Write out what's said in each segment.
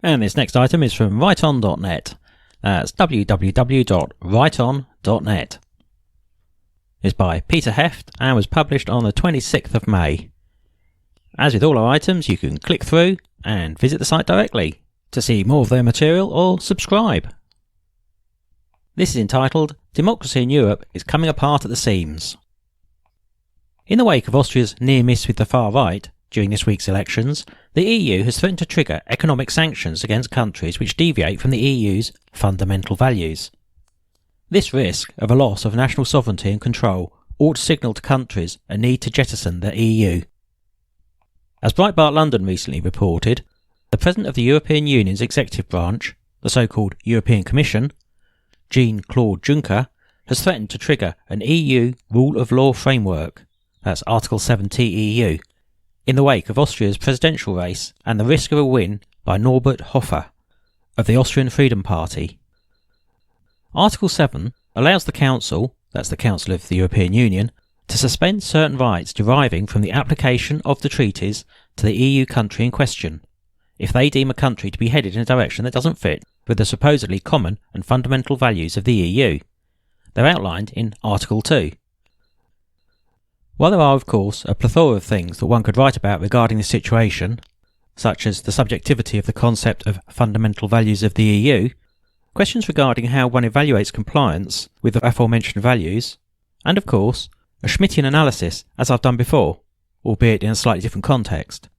And this next item is from righton.net. That's www.righton.net. It's by Peter Heft and was published on the 26th of May. As with all our items, you can click through and visit the site directly to see more of their material or subscribe. This is entitled Democracy in Europe is Coming Apart at the Seams. In the wake of Austria's near miss with the far right during this week's elections, the EU has threatened to trigger economic sanctions against countries which deviate from the EU's fundamental values. This risk of a loss of national sovereignty and control ought to signal to countries a need to jettison the EU. As Breitbart London recently reported, the President of the European Union's executive branch, the so-called European Commission, Jean-Claude Juncker, has threatened to trigger an EU rule of law framework, that's Article 7 TEU, in the wake of Austria's presidential race and the risk of a win by Norbert Hofer of the Austrian Freedom Party. Article 7 allows the Council, that's the Council of the European Union, to suspend certain rights deriving from the application of the treaties to the EU country in question, if they deem a country to be headed in a direction that doesn't fit with the supposedly common and fundamental values of the EU. They're outlined in Article 2. While there are, of course, a plethora of things that one could write about regarding this situation, such as the subjectivity of the concept of fundamental values of the EU, questions regarding how one evaluates compliance with the aforementioned values, and of course, a Schmittian analysis, as I've done before, albeit in a slightly different context.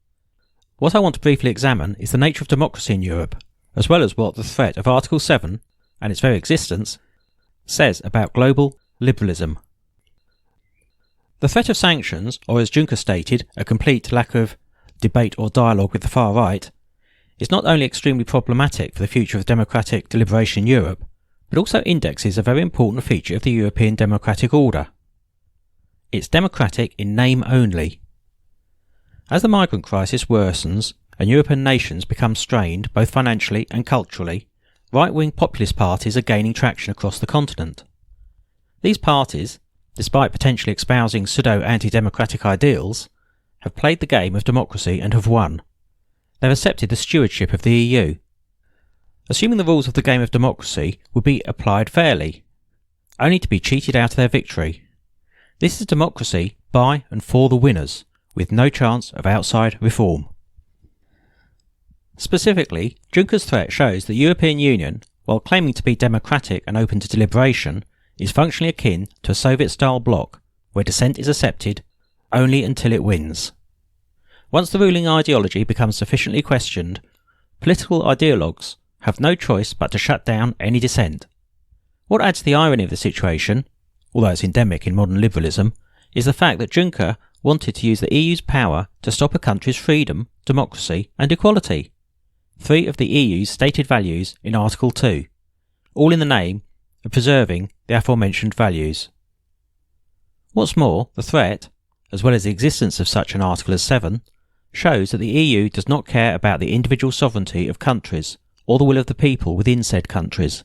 What I want to briefly examine is the nature of democracy in Europe, as well as what the threat of Article 7, and its very existence, says about global liberalism. The threat of sanctions, or as Juncker stated, a complete lack of debate or dialogue with the far right, is not only extremely problematic for the future of democratic deliberation in Europe, but also indexes a very important feature of the European democratic order. It's democratic in name only. As the migrant crisis worsens and European nations become strained both financially and culturally, right-wing populist parties are gaining traction across the continent. These parties, despite potentially espousing pseudo-anti-democratic ideals, have played the game of democracy and have won. They've accepted the stewardship of the EU. Assuming the rules of the game of democracy would be applied fairly, only to be cheated out of their victory. This is democracy by and for the winners, with no chance of outside reform. Specifically, Juncker's threat shows that the European Union, while claiming to be democratic and open to deliberation, is functionally akin to a Soviet-style bloc, where dissent is accepted only until it wins. Once the ruling ideology becomes sufficiently questioned, political ideologues have no choice but to shut down any dissent. What adds to the irony of the situation, although it's endemic in modern liberalism, is the fact that Juncker wanted to use the EU's power to stop a country's freedom, democracy and equality, three of the EU's stated values in Article 2, all in the name of preserving the aforementioned values. What's more, the threat, as well as the existence of such an article as 7, shows that the EU does not care about the individual sovereignty of countries or the will of the people within said countries.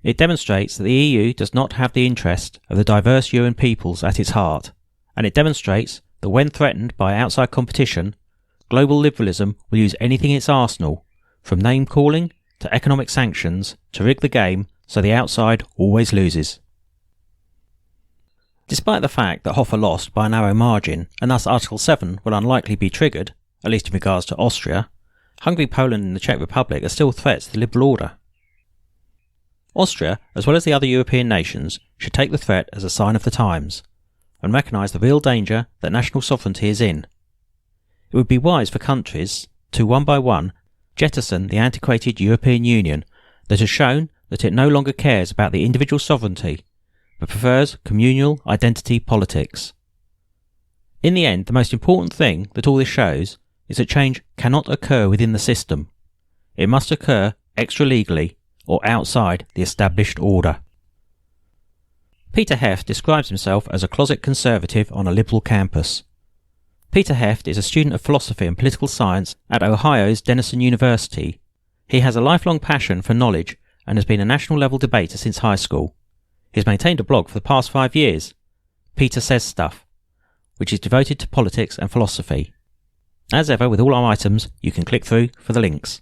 It demonstrates that the EU does not have the interest of the diverse European peoples at its heart, and it demonstrates that when threatened by outside competition, global liberalism will use anything in its arsenal, from name-calling to economic sanctions, to rig the game so the outside always loses. Despite the fact that Hofer lost by a narrow margin, and thus Article 7 will unlikely be triggered, at least in regards to Austria, Hungary, Poland and the Czech Republic are still threats to the liberal order. Austria, as well as the other European nations, should take the threat as a sign of the times, and recognise the real danger that national sovereignty is in. It would be wise for countries to, one by one, jettison the antiquated European Union that has shown that it no longer cares about the individual sovereignty, but prefers communal identity politics. In the end, the most important thing that all this shows is that change cannot occur within the system. It must occur extra-legally or outside the established order. Peter Heft describes himself as a closet conservative on a liberal campus. Peter Heft is a student of philosophy and political science at Ohio's Denison University. He has a lifelong passion for knowledge and has been a national level debater since high school. He has maintained a blog for the past 5 years, Peter Says Stuff, which is devoted to politics and philosophy. As ever with all our items, you can click through for the links.